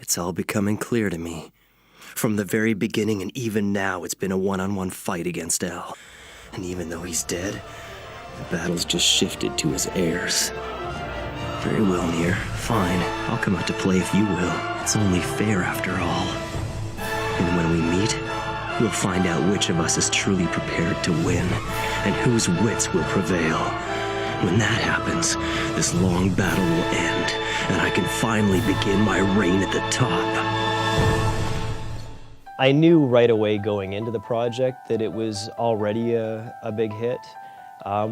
It's all becoming clear to me. From the very beginning and even now, it's been a one-on-one fight against L. And even though he's dead, the battle's just shifted to his heirs. Very well, Nier. Fine. I'll come out to play if you will. It's only fair after all. And when we meet, we'll find out which of us is truly prepared to win, and whose wits will prevail. When that happens, this long battle will end, and I can finally begin my reign at the top. I knew right away going into the project that it was already a big hit,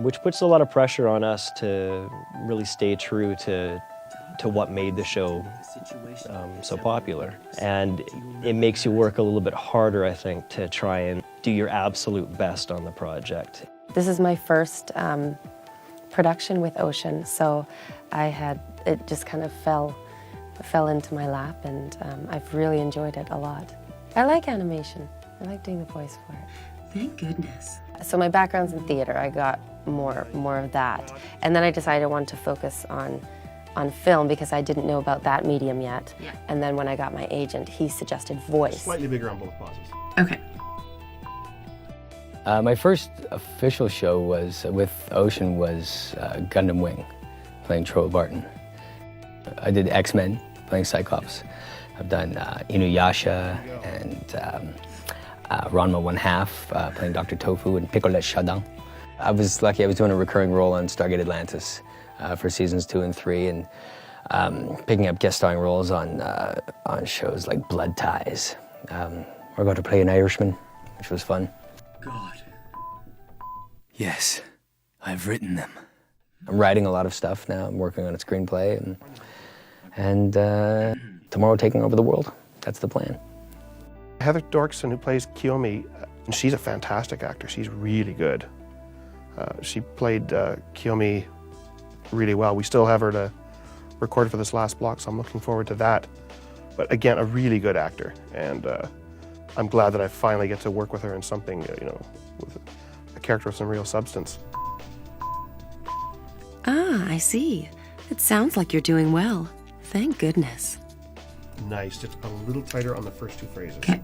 which puts a lot of pressure on us to really stay true to what made the show so popular. And it makes you work a little bit harder, I think, to try and do your absolute best on the project. This is my first production with Ocean, so it just kind of fell into my lap, and I've really enjoyed it a lot. I like animation. I like doing the voice for it. Thank goodness. So my background's in theater. I got more of that. And then I decided I wanted to focus on film because I didn't know about that medium yet. Yeah. And then when I got my agent, he suggested voice. Slightly bigger on both pauses. Okay. My first official show with Ocean was Gundam Wing, playing Troy Barton. I did X-Men, playing Cyclops. I've done Inuyasha and Ranma 1/2, playing Dr. Tofu and Picolette Shadang. I was lucky I was doing a recurring role on Stargate Atlantis for seasons 2 and 3, and picking up guest starring roles on shows like Blood Ties. We're going to play an Irishman, which was fun. God. Yes, I've written them. I'm writing a lot of stuff now. I'm working on a screenplay, and tomorrow taking over the world. That's the plan. Heather Dorkson, who plays Kiyomi, and she's a fantastic actor. She's really good. She played Kiyomi really well. We still have her to record for this last block, so I'm looking forward to that. But again, a really good actor, and I'm glad that I finally get to work with her in something, with a character with some real substance. Ah, I see. It sounds like you're doing well. Thank goodness. Nice, just a little tighter on the first 2 phrases. Okay.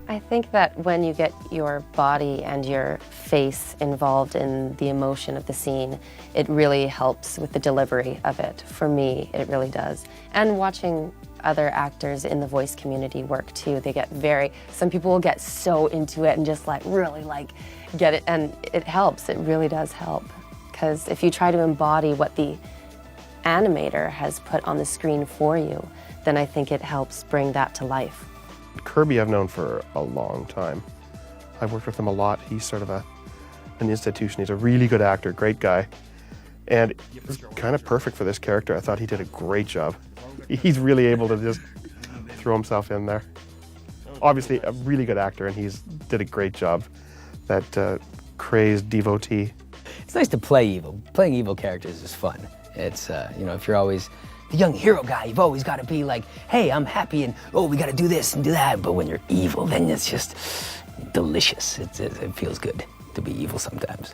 I think that when you get your body and your face involved in the emotion of the scene, it really helps with the delivery of it. For me, it really does. And watching other actors in the voice community work too, some people will get so into it and just really get it, and it helps, it really does help. Because if you try to embody what the animator has put on the screen for you, then I think it helps bring that to life. Kirby I've known for a long time. I've worked with him a lot. He's sort of an institution. He's a really good actor, great guy. And it was kind of perfect for this character. I thought he did a great job. He's really able to just throw himself in there. Obviously a really good actor, and he's did a great job. That crazed devotee. It's nice to play evil. Playing evil characters is fun. It's, if you're always the young hero guy, you've always got to be like, hey, I'm happy, and oh, we got to do this and do that. But when you're evil, then it's just delicious. It feels good to be evil sometimes.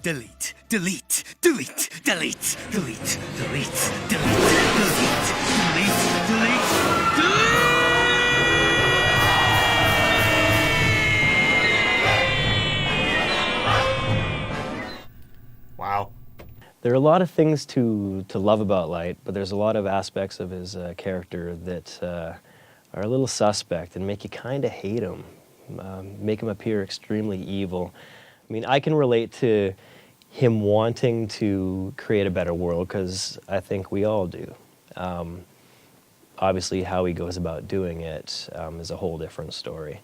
Delete, delete, delete, delete, delete, delete, delete, delete, delete, delete, delete. Wow. There are a lot of things to love about Light, but there's a lot of aspects of his character that are a little suspect and make you kind of hate him, make him appear extremely evil. I mean, I can relate to him wanting to create a better world, because I think we all do. Obviously, how he goes about doing it is a whole different story.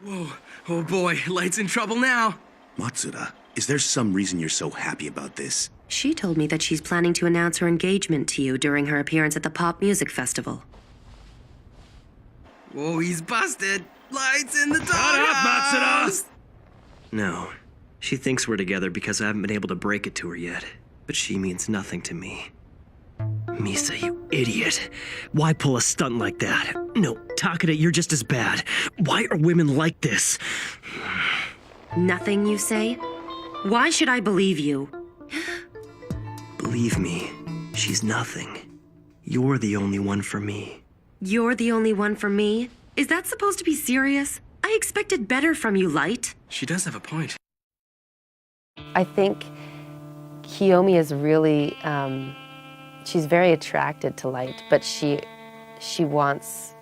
Whoa, oh boy, Light's in trouble now. Matsuda, is there some reason you're so happy about this? She told me that she's planning to announce her engagement to you during her appearance at the Pop Music Festival. Whoa, he's busted. Light's in the doghouse. Shut up, Matsuda! No. She thinks we're together because I haven't been able to break it to her yet. But she means nothing to me. Misa, you idiot. Why pull a stunt like that? No, Takeda, you're just as bad. Why are women like this? Nothing, you say? Why should I believe you? Believe me, she's nothing. You're the only one for me. You're the only one for me? Is that supposed to be serious? I expected better from you, Light. She does have a point. I think Kiyomi is really, she's very attracted to Light, but she wants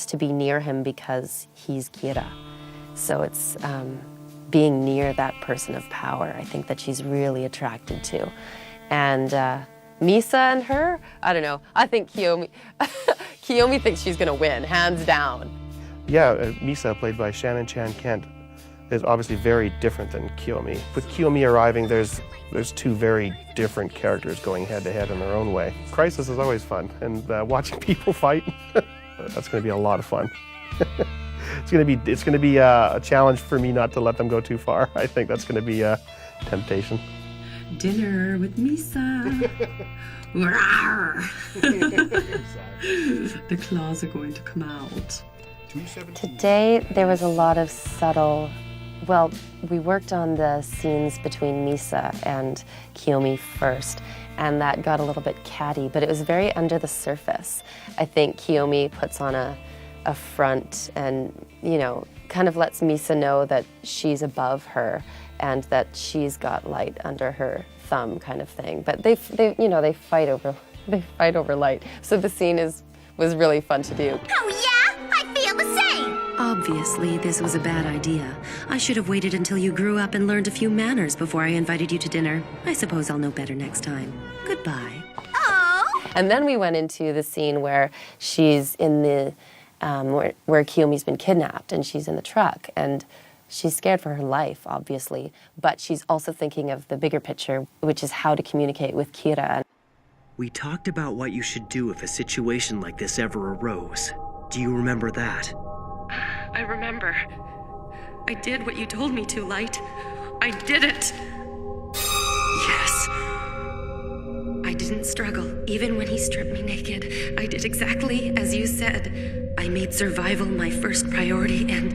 to be near him because he's Kira. So it's being near that person of power, I think that she's really attracted to. And Misa and her, I don't know. I think Kiyomi thinks she's gonna win, hands down. Yeah, Misa, played by Shannon Chan Kent, is obviously very different than Kiyomi. With Kiyomi arriving, there's two very different characters going head-to-head in their own way. Crisis is always fun, and watching people fight, that's going to be a lot of fun. It's going to be a challenge for me not to let them go too far. I think that's going to be a temptation. Dinner with Misa. The claws are going to come out. Today, there was a lot of subtle, well, we worked on the scenes between Misa and Kiyomi first, and that got a little bit catty, but it was very under the surface. I think Kiyomi puts on a front and, you know, kind of lets Misa know that she's above her and that she's got Light under her thumb kind of thing. But they fight over Light. So the scene was really fun to do. Oh yeah? I feel the same! Obviously, this was a bad idea. I should have waited until you grew up and learned a few manners before I invited you to dinner. I suppose I'll know better next time. Goodbye. Oh! And then we went into the scene where she's in the, where Kiyomi's been kidnapped and she's in the truck and she's scared for her life, obviously, but she's also thinking of the bigger picture, which is how to communicate with Kira. We talked about what you should do if a situation like this ever arose. Do you remember that? I remember. I did what you told me to, Light. I did it. Yes. I didn't struggle, even when he stripped me naked. I did exactly as you said. I made survival my first priority, and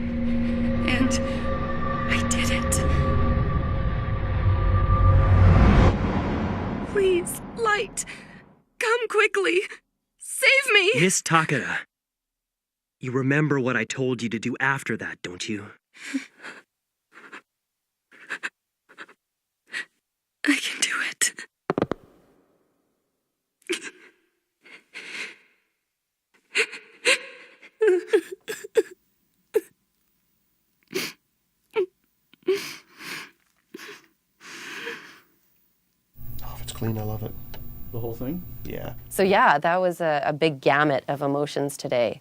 I did it. Please, Light, come quickly. Save me! Miss Takeda, you remember what I told you to do after that, don't you? I can do it. Oh, if it's clean, I love it. The whole thing? Yeah. So yeah, that was a big gamut of emotions today.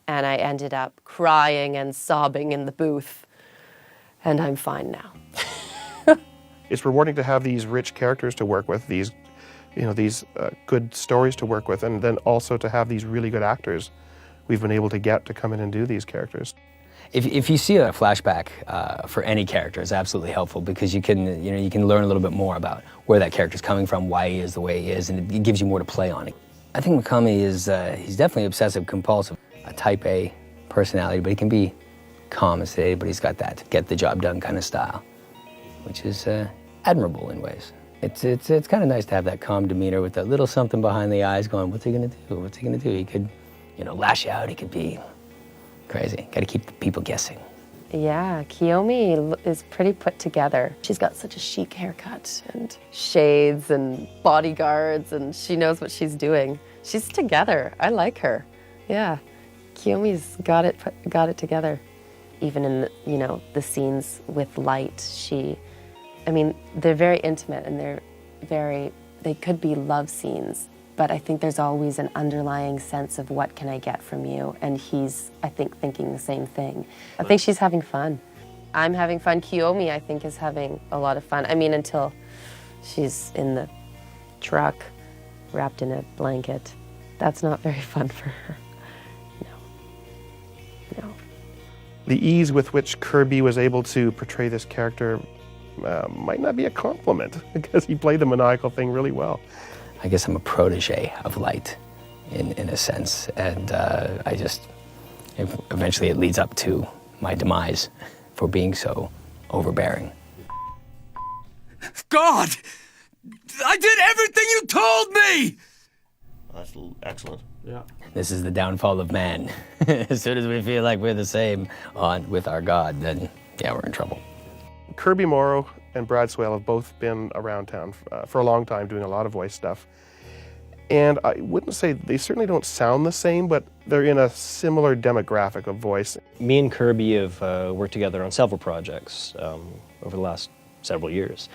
And I ended up crying and sobbing in the booth. And I'm fine now. It's rewarding to have these rich characters to work with, these good stories to work with, and then also to have these really good actors we've been able to get to come in and do these characters. If you see a flashback for any character, it's absolutely helpful because you can learn a little bit more about where that character's coming from, why he is the way he is, and it gives you more to play on. I think Mikami is he's definitely obsessive compulsive, a type A personality, but he can be calm and sedate, but he's got that get the job done kind of style, which is admirable in ways. It's kind of nice to have that calm demeanor with that little something behind the eyes going, what's he gonna do? What's he gonna do? He could, lash out. He could be crazy. Got to keep the people guessing. Yeah, Kiyomi is pretty put together. She's got such a chic haircut and shades and bodyguards, and she knows what she's doing. She's together. I like her. Yeah, Kiyomi's got it together. Even in the scenes with Light, they're very intimate and they could be love scenes. But I think there's always an underlying sense of what can I get from you? And he's, I think, thinking the same thing. I think she's having fun. I'm having fun. Kiyomi, I think, is having a lot of fun. Until she's in the truck, wrapped in a blanket. That's not very fun for her. No. The ease with which Kirby was able to portray this character might not be a compliment because he played the maniacal thing really well. I guess I'm a protege of Light in a sense. And eventually it leads up to my demise for being so overbearing. God! I did everything you told me! That's excellent. Yeah. This is the downfall of man. As soon as we feel like we're the same with our God, then yeah, we're in trouble. Kirby Morrow and Brad Swale have both been around town for a long time doing a lot of voice stuff. And I wouldn't say, they certainly don't sound the same, but they're in a similar demographic of voice. Me and Kirby have worked together on several projects over the last several years.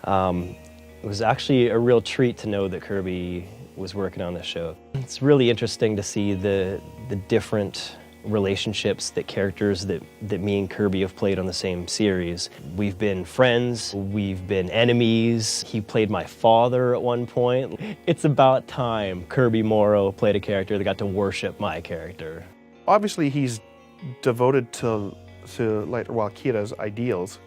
It was actually a real treat to know that Kirby was working on this show. It's really interesting to see the different relationships that characters that me and Kirby have played on the same series. We've been friends, we've been enemies. He played my father at one point. It's about time Kirby Morrow played a character that got to worship my character. Obviously he's devoted to Kira's ideals,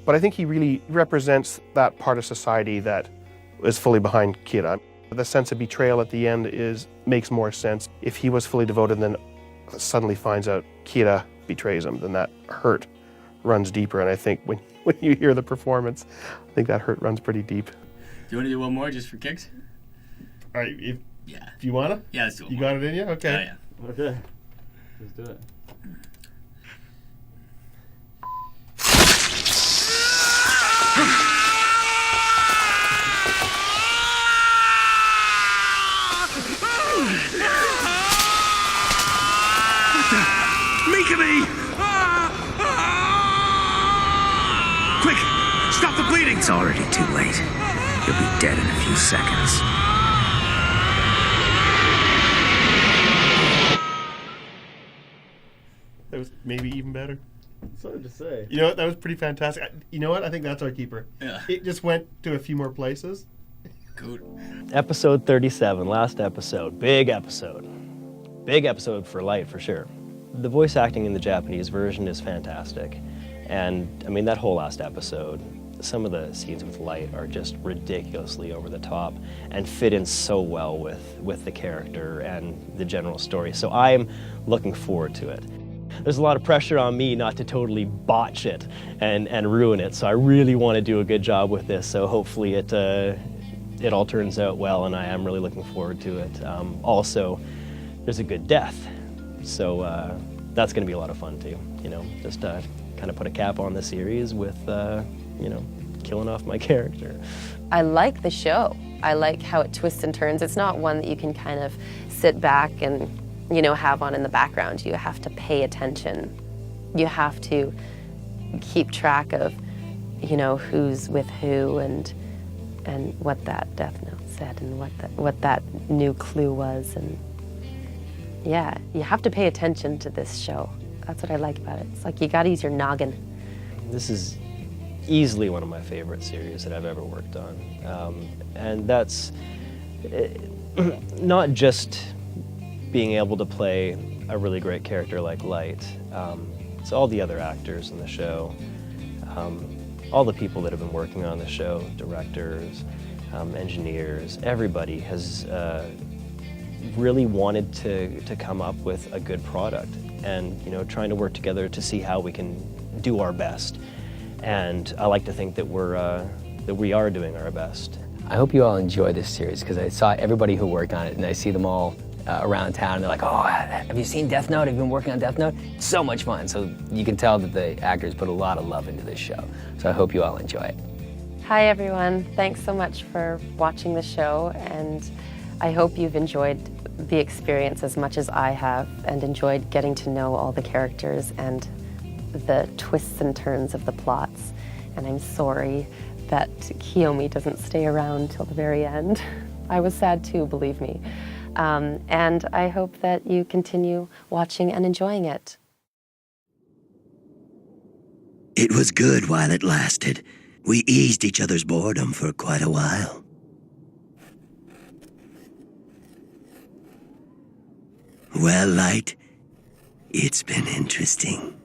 but I think he really represents that part of society that is fully behind Kira. The sense of betrayal at the end makes more sense. If he was fully devoted and then suddenly finds out Kira betrays him, then that hurt runs deeper. And I think when you hear the performance, I think that hurt runs pretty deep. Do you want to do one more just for kicks? All right, if you want to? Yeah, let's do it. You got it in you? Okay. Yeah. Okay, let's do it. Quick! Stop the bleeding! It's already too late. You'll be dead in a few seconds. That was maybe even better. It's hard to say. You know what? That was pretty fantastic. You know what? I think that's our keeper. Yeah. It just went to a few more places. Good. Episode 37, last episode. Big episode. Big episode for Light, for sure. The voice acting in the Japanese version is fantastic. And, I mean, that whole last episode, some of the scenes with Light are just ridiculously over the top and fit in so well with the character and the general story. So I'm looking forward to it. There's a lot of pressure on me not to totally botch it and ruin it, so I really want to do a good job with this, so hopefully it all turns out well, and I am really looking forward to it. Also, there's a good death, so that's going to be a lot of fun too, you know, just kind of put a cap on the series with, you know, killing off my character. I like the show. I like how it twists and turns. It's not one that you can kind of sit back and, you know, have on in the background. You have to pay attention. You have to keep track of, you know, who's with who and what that death note said and what that new clue was. And yeah, you have to pay attention to this show. That's what I like about it. It's like you gotta use your noggin. This is easily one of my favorite series that I've ever worked on. And that's not just being able to play a really great character like Light. It's all the other actors in the show, all the people that have been working on the show, directors, engineers, everybody has really wanted to come up with a good product and, you know, trying to work together to see how we can do our best. And I like to think that we are doing our best. I hope you all enjoy this series because I saw everybody who worked on it and I see them all around town. They're like, oh, have you seen Death Note? Have you been working on Death Note? It's so much fun. So you can tell that the actors put a lot of love into this show. So I hope you all enjoy it. Hi everyone, thanks so much for watching the show, and I hope you've enjoyed the experience as much as I have and enjoyed getting to know all the characters and the twists and turns of the plots. And I'm sorry that Kiyomi doesn't stay around till the very end. I was sad too, believe me. And I hope that you continue watching and enjoying it. It was good while it lasted. We eased each other's boredom for quite a while. Well, Light, it's been interesting.